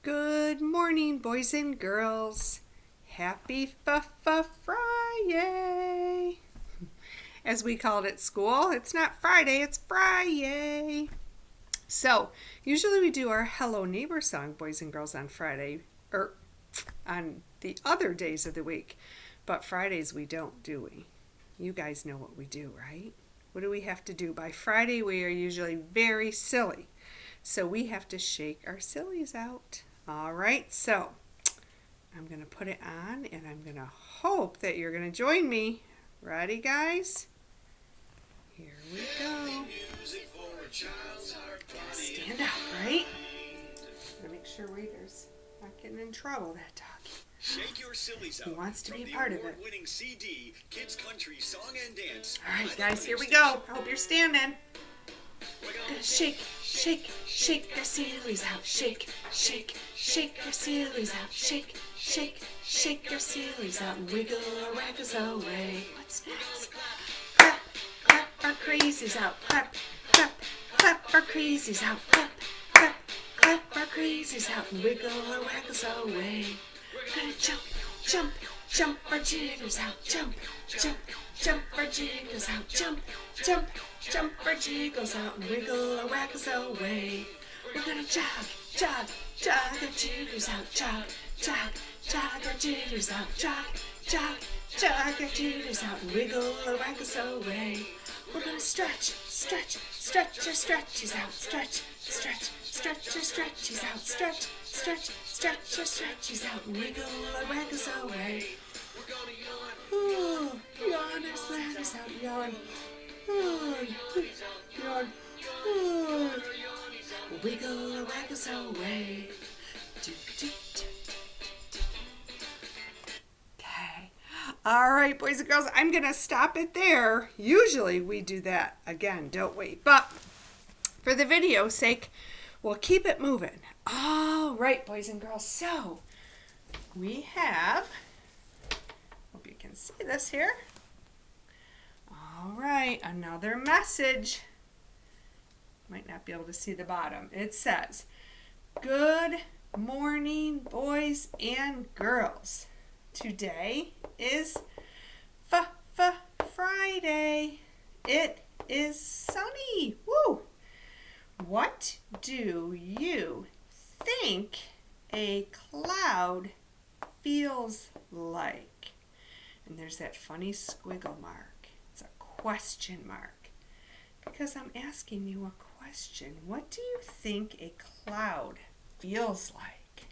Good morning, boys and girls. Happy Friday. As we called it at school, it's not Friday, it's Friday. So, usually we do our Hello Neighbor song, boys and girls, on Friday, or on the other days of the week. But Fridays we don't, do we? You guys know what we do, right? What do we have to do? By Friday, we are usually very silly. So we have to shake our sillies out. All right, so I'm going to put it on, and I'm going to hope that you're going to join me. Ready, guys? Here we go. Stand up, right? Gotta make sure Reader's not getting in trouble, that dog. Shake your sillies out. He wants to be a part of it. Winning CD, Kids Country Song and Dance. All right, guys, here we go. I hope you're standing. Gonna shake, shake, shake your sillies out. Shake, shake, shake your sillies out. Shake, shake, shake your sillies out. Wiggle or waggles away. What's next? Clap, clap our crazies out. Clap, clap, clap our crazies out. Clap, clap, clap our crazies out. Wiggle or waggles away. Gonna jump, jump, jump our jiggers out. Jump, jump, jump our jiggers out. Jump, jump, jump our jiggles out. Wiggle or waggles away. We're gonna jog, jog, jog our jiggers out. Jog, jog, jog our jiggers out. Jog, jog, jog our jiggers out. Wiggle or waggles away. We're gonna stretch, stretch, stretch our stretches out. Stretch, stretch, stretch our stretches out. Stretch, stretch, stretch our stretches out. Wiggle or waggles away. Ooh, yawn our slatters out. Yawn. Yawn. Yawn. Ooh. Wiggle or waggles away. Do, do, do. Okay. All right, boys and girls, I'm going to stop it there. Usually we do that again, don't we? But for the video's sake, we'll keep it moving. All right, boys and girls. So we have, hope you can see this here. All right, another message. Might not be able to see the bottom. It says, good morning, boys and girls. Today is Friday. It is sunny. Woo! What do you think a cloud feels like? And there's that funny squiggle mark. It's a question mark. Because I'm asking you a question. What do you think a cloud feels like?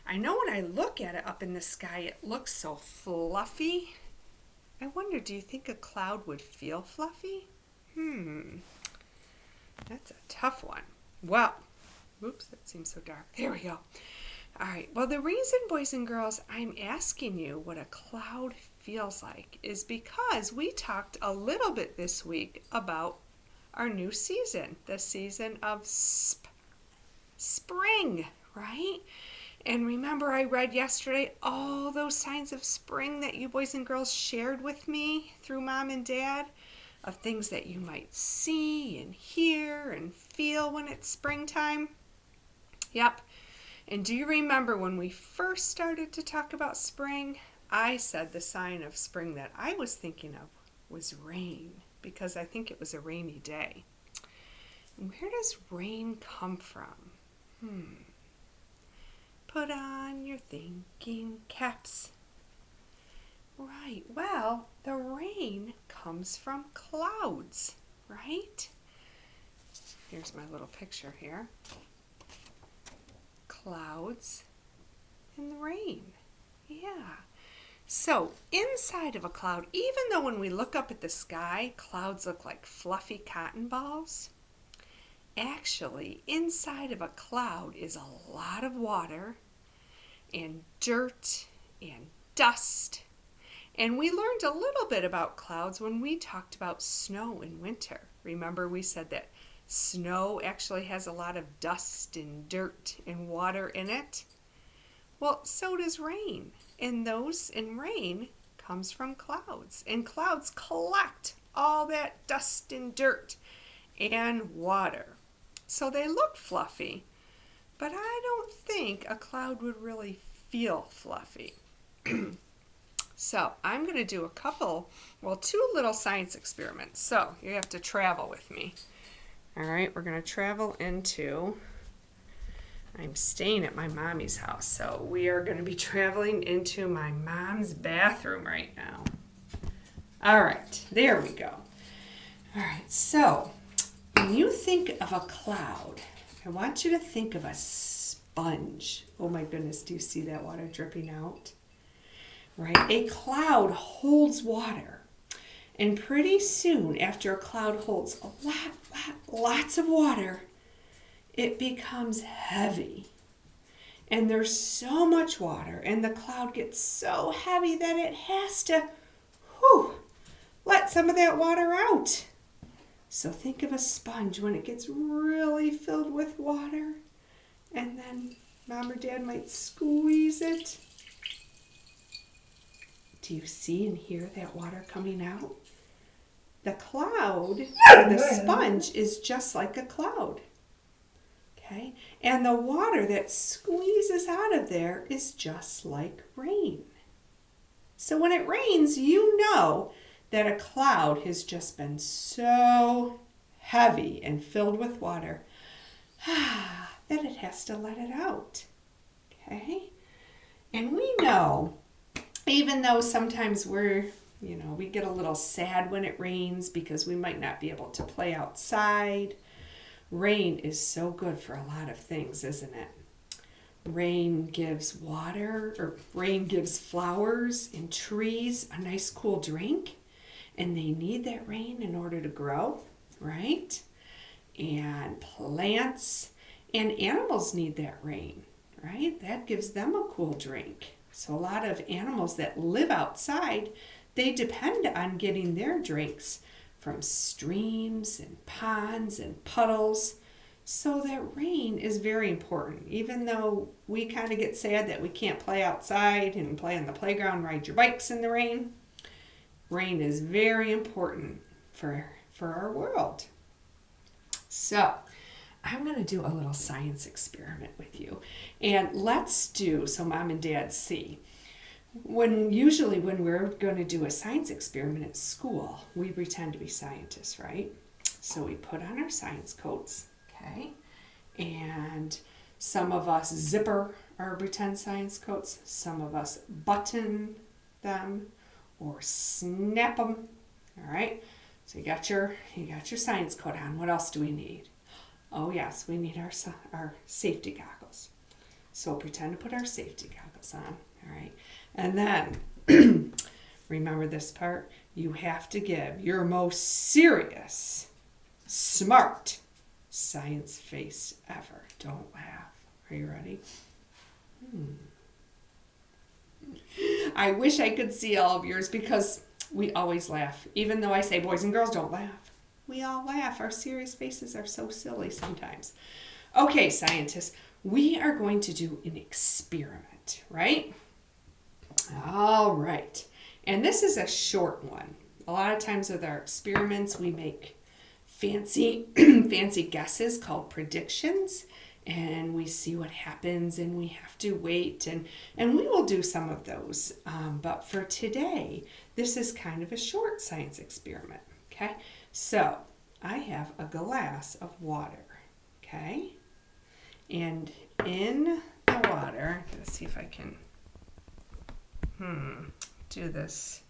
I know when I look at it up in the sky, it looks so fluffy. I wonder, do you think a cloud would feel fluffy? That's a tough one. Well, oops, that seems so dark. There we go. All right. Well, the reason, boys and girls, I'm asking you what a cloud feels like is because we talked a little bit this week about our new season, the season of spring, right? And remember, I read yesterday all those signs of spring that you boys and girls shared with me through Mom and Dad, of things that you might see and hear and feel when it's springtime. Yep. And do you remember when we first started to talk about spring, I said the sign of spring that I was thinking of was rain, because I think it was a rainy day. And where does rain come from? Put on your thinking caps. Right, well, the rain comes from clouds, right? Here's my little picture here. Clouds and the rain. Yeah. So inside of a cloud, even though when we look up at the sky, clouds look like fluffy cotton balls, actually inside of a cloud is a lot of water and dirt and dust. And we learned a little bit about clouds when we talked about snow in winter. Remember, we said that snow actually has a lot of dust and dirt and water in it. Well, so does rain. And those in rain comes from clouds. And clouds collect all that dust and dirt and water. So they look fluffy, but I don't think a cloud would really feel fluffy. So I'm going to do two little science experiments. So you have to travel with me. All right, we're going to travel I'm staying at my mommy's house. So we are going to be traveling into my mom's bathroom right now. All right, there we go. All right, so when you think of a cloud, I want you to think of a sponge. Oh my goodness, do you see that water dripping out? Right? A cloud holds water. And pretty soon, after a cloud holds lots of water, it becomes heavy. And there's so much water, and the cloud gets so heavy that it has to let some of that water out. So think of a sponge when it gets really filled with water, and then Mom or Dad might squeeze it. Do you see and hear that water coming out? The cloud, the sponge, is just like a cloud. Okay? And the water that squeezes out of there is just like rain. So when it rains, you know that a cloud has just been so heavy and filled with water that it has to let it out. Okay? And we know, even though sometimes we get a little sad when it rains because we might not be able to play outside, rain is so good for a lot of things, isn't it? Rain gives flowers and trees a nice cool drink, and they need that rain in order to grow, right? And plants and animals need that rain, right? That gives them a cool drink. So a lot of animals that live outside, they depend on getting their drinks from streams and ponds and puddles. So that rain is very important. Even though we kind of get sad that we can't play outside and play on the playground, ride your bikes in the rain, rain is very important for our world. So I'm going to do a little science experiment with you. And so Mom and Dad see. Usually when we're going to do a science experiment at school, we pretend to be scientists, right? So we put on our science coats, okay? And some of us zipper our pretend science coats. Some of us button them or snap them, all right? So you got your science coat on. What else do we need? Oh yes, we need our safety goggles. So we'll pretend to put our safety goggles on, all right? And then, remember this part, you have to give your most serious, smart science face ever. Don't laugh. Are you ready? I wish I could see all of yours because we always laugh. Even though I say boys and girls don't laugh. We all laugh. Our serious faces are so silly sometimes. Okay, scientists, we are going to do an experiment, right? All right. And this is a short one. A lot of times with our experiments, we make fancy guesses called predictions, and we see what happens, and we have to wait, and we will do some of those. But for today, this is kind of a short science experiment, okay? So I have a glass of water, okay? And in the water, let's see if I can do this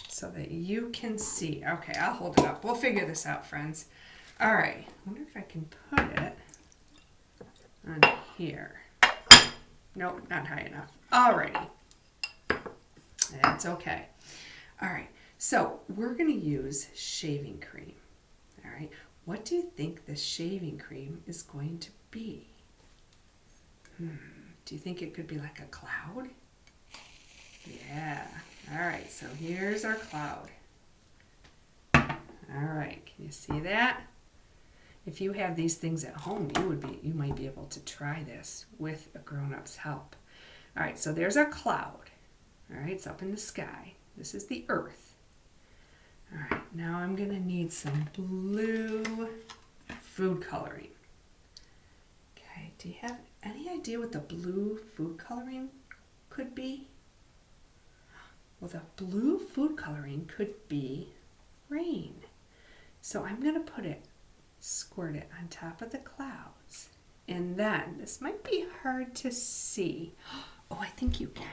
so that you can see. Okay, I'll hold it up. We'll figure this out, friends. All right, I wonder if I can put it on here. Nope, not high enough. Alrighty. That's okay. All right, so we're going to use shaving cream. All right, what do you think the shaving cream is going to be? Do you think it could be like a cloud? Yeah. All right, so here's our cloud. All right, can you see that? If you have these things at home, you might be able to try this with a grown-up's help. All right, so there's our cloud. All right, it's up in the sky. This is the earth. All right, now I'm going to need some blue food coloring. Okay, Do you have any idea what the blue food coloring could be? Well, the blue food coloring could be rain. So I'm going to squirt it on top of the clouds. And then, this might be hard to see. Oh, I think you can.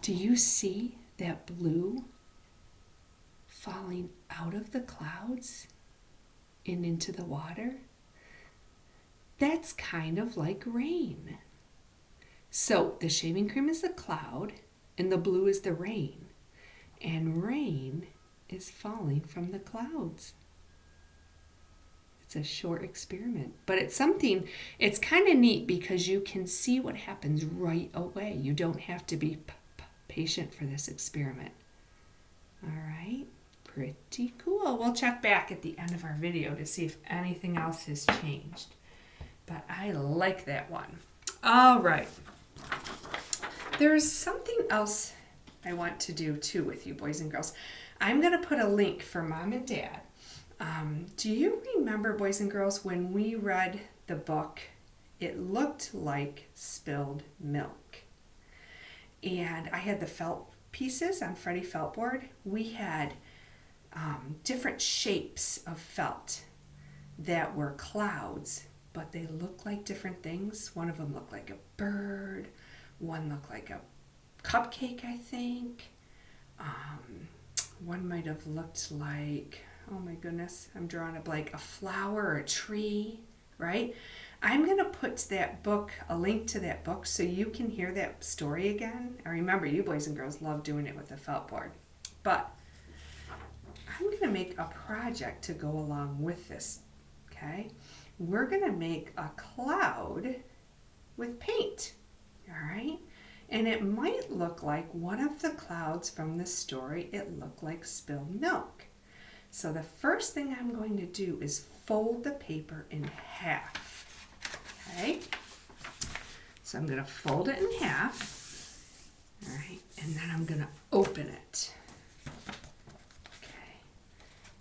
Do you see that blue falling out of the clouds and into the water? That's kind of like rain. So the shaving cream is the cloud and the blue is the rain. And rain is falling from the clouds. It's a short experiment, but it's kind of neat because you can see what happens right away. You don't have to be patient for this experiment. All right, pretty cool. We'll check back at the end of our video to see if anything else has changed. But I like that one. All right. There's something else I want to do too with you boys and girls. I'm going to put a link for Mom and Dad. Do you remember, boys and girls, when we read the book, it looked like spilled milk? And I had the felt pieces on Freddie Felt board. We had different shapes of felt that were clouds, but they looked like different things. One of them looked like a bird. One looked like a cupcake, I think. One might have looked like, oh my goodness, I'm drawing a blank, a flower or a tree, right? I'm going to put that book, a link to that book, so you can hear that story again. And remember, you boys and girls love doing it with the felt board. But I'm going to make a project to go along with this, okay? We're going to make a cloud with paint, all right? And it might look like one of the clouds from the story, it looked like spilled milk. So the first thing I'm going to do is fold the paper in half, okay? So I'm going to fold it in half, all right, and then I'm going to open it. Okay,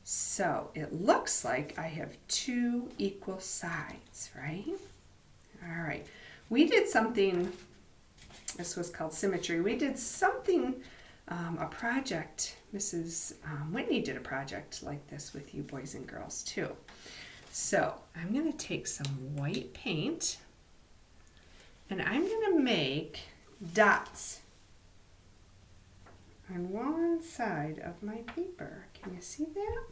so it looks like I have two equal sides, right? All right, we did something, this was called symmetry. We did something, a project, Mrs. Whitney did a project like this with you boys and girls too. So I'm going to take some white paint and I'm going to make dots on one side of my paper. Can you see that?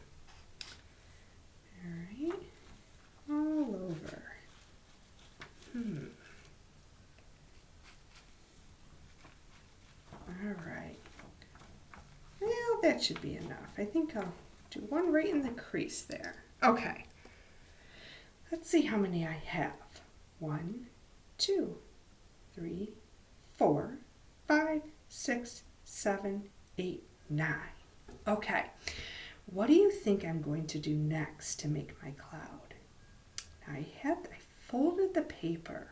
All right, all over. All right. Well, that should be enough. I think I'll do one right in the crease there. Okay. Let's see how many I have. 1, 2, 3, 4, 5, 6, 7, 8, 9. Okay. What do you think I'm going to do next to make my cloud? Now I folded the paper.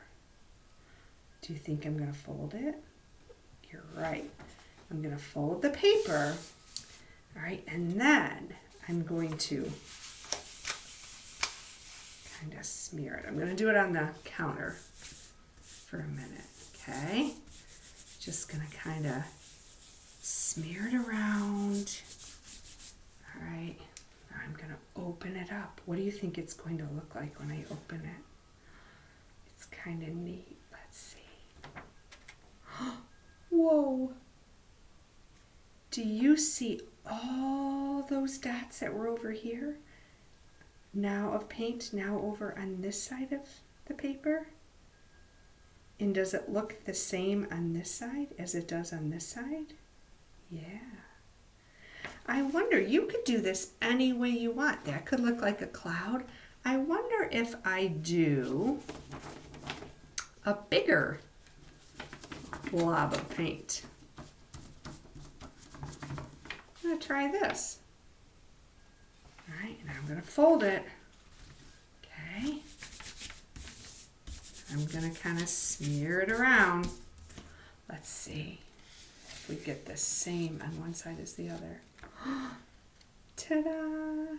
Do you think I'm going to fold it? You're right. I'm going to fold the paper, all right, and then I'm going to kind of smear it. I'm going to do it on the counter for a minute, okay? Just going to kind of smear it around, all right. Now I'm going to open it up. What do you think it's going to look like when I open it? It's kind of neat. Let's see. Whoa. Do you see all those dots that were over here? Now of paint, now over on this side of the paper? And does it look the same on this side as it does on this side? Yeah. I wonder, you could do this any way you want. That could look like a cloud. I wonder if I do a bigger blob of paint. I'm going to try this. All right, and I'm going to fold it. Okay. I'm going to kind of smear it around. Let's see if we get the same on one side as the other. Ta-da!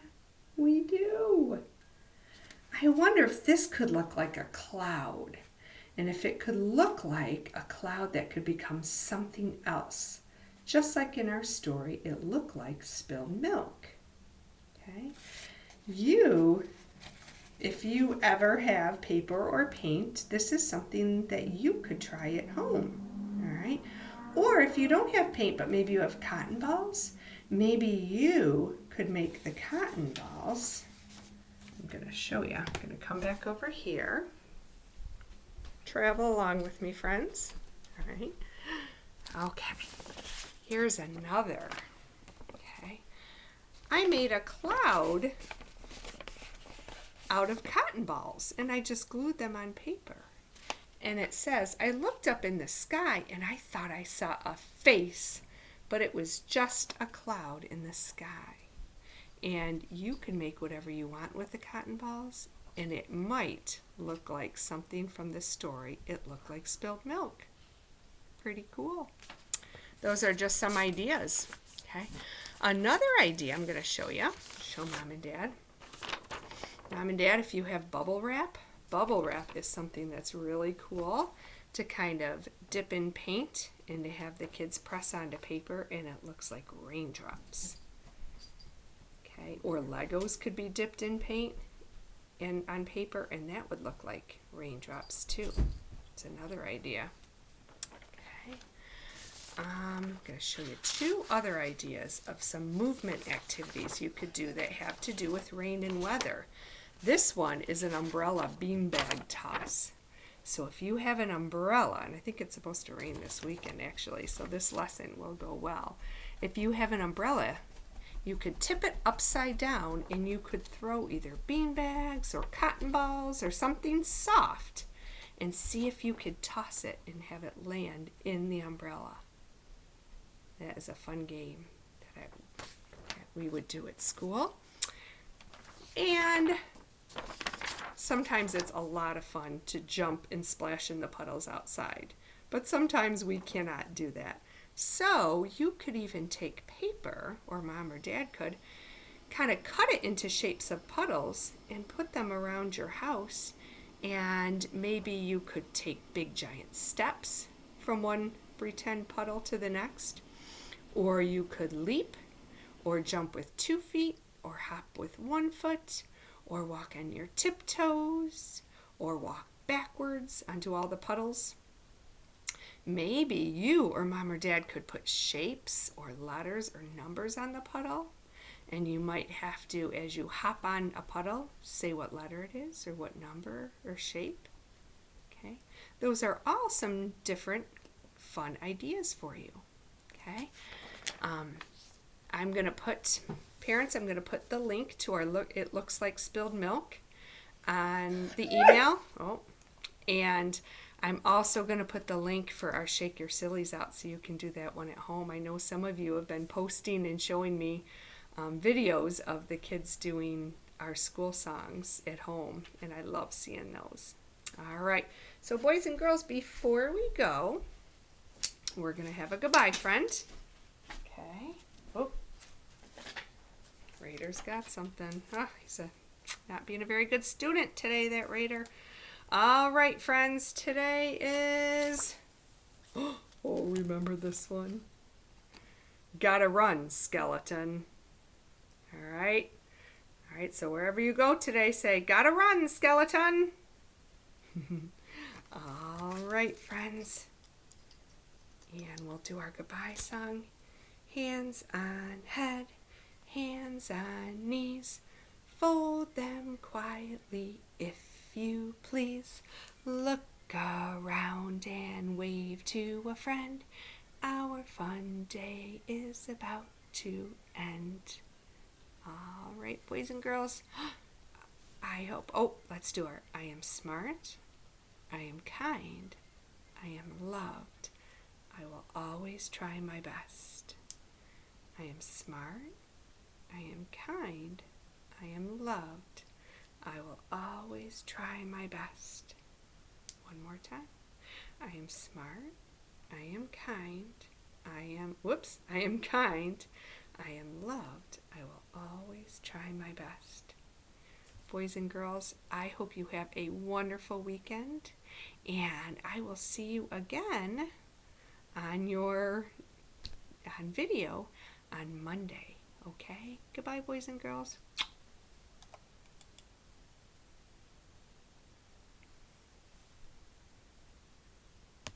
We do. I wonder if this could look like a cloud. and if it could look like a cloud that could become something else. Just like in our story, it looked like spilled milk. Okay? If you ever have paper or paint, this is something that you could try at home. All right? Or if you don't have paint, but maybe you have cotton balls, maybe you could make the cotton balls. I'm going to show you. I'm going to come back over here. Travel along with me, friends. All right. Okay. Here's another. Okay. I made a cloud out of cotton balls, and I just glued them on paper. And it says, I looked up in the sky and I thought I saw a face, but it was just a cloud in the sky. And you can make whatever you want with the cotton balls, and it might look like something from the story. It looked like spilled milk. Pretty cool. Those are just some ideas. Okay. Another idea I'm going to show you. Show Mom and Dad. Mom and Dad, if you have bubble wrap is something that's really cool to kind of dip in paint and to have the kids press onto paper and it looks like raindrops. Okay, or Legos could be dipped in paint and on paper and that would look like raindrops too. It's another idea. Okay. I'm going to show you two other ideas of some movement activities you could do that have to do with rain and weather. This one is an umbrella beanbag toss. So if you have an umbrella, and I think it's supposed to rain this weekend actually, so this lesson will go well. If you have an umbrella, you could tip it upside down and you could throw either beanbags or cotton balls or something soft and see if you could toss it and have it land in the umbrella. That is a fun game that we would do at school. And sometimes it's a lot of fun to jump and splash in the puddles outside. But sometimes we cannot do that. So you could even take paper, or Mom or Dad could, kind of cut it into shapes of puddles and put them around your house. And maybe you could take big giant steps from one pretend puddle to the next. Or you could leap, or jump with 2 feet, or hop with 1 foot, or walk on your tiptoes, or walk backwards onto all the puddles. Maybe you or Mom or Dad could put shapes or letters or numbers on the puddle, and you might have to, as you hop on a puddle, say what letter it is, or what number or shape. Okay, those are all some different fun ideas for you. Okay. I'm going to put, parents, I'm going to put the link to our It Looks Like Spilled Milk on the email. And I'm also going to put the link for our Shake Your Sillies out so you can do that one at home. I know some of you have been posting and showing me videos of the kids doing our school songs at home, and I love seeing those. All right. So boys and girls, before we go, we're going to have a goodbye, friend. Okay. Oh, Raider's got something. Oh, he's not being a very good student today, that Raider. All right, friends. Today is... Oh, remember this one? Gotta run, skeleton. All right. All right, so wherever you go today, say, gotta run, skeleton. All right, friends. And we'll do our goodbye song. Hands on head, hands on knees, fold them quietly if you please. Look around and wave to a friend. Our fun day is about to end. All right, boys and girls. I hope, let's do our I am smart, I am kind, I am loved, I will always try my best. I am smart, I am kind, I am loved, I will always try my best. One more time. I am smart, I am kind, I am kind, I am loved, I will always try my best. boys and girls, I hope you have a wonderful weekend, and I will see you again on video on Monday. Okay? Goodbye, boys and girls.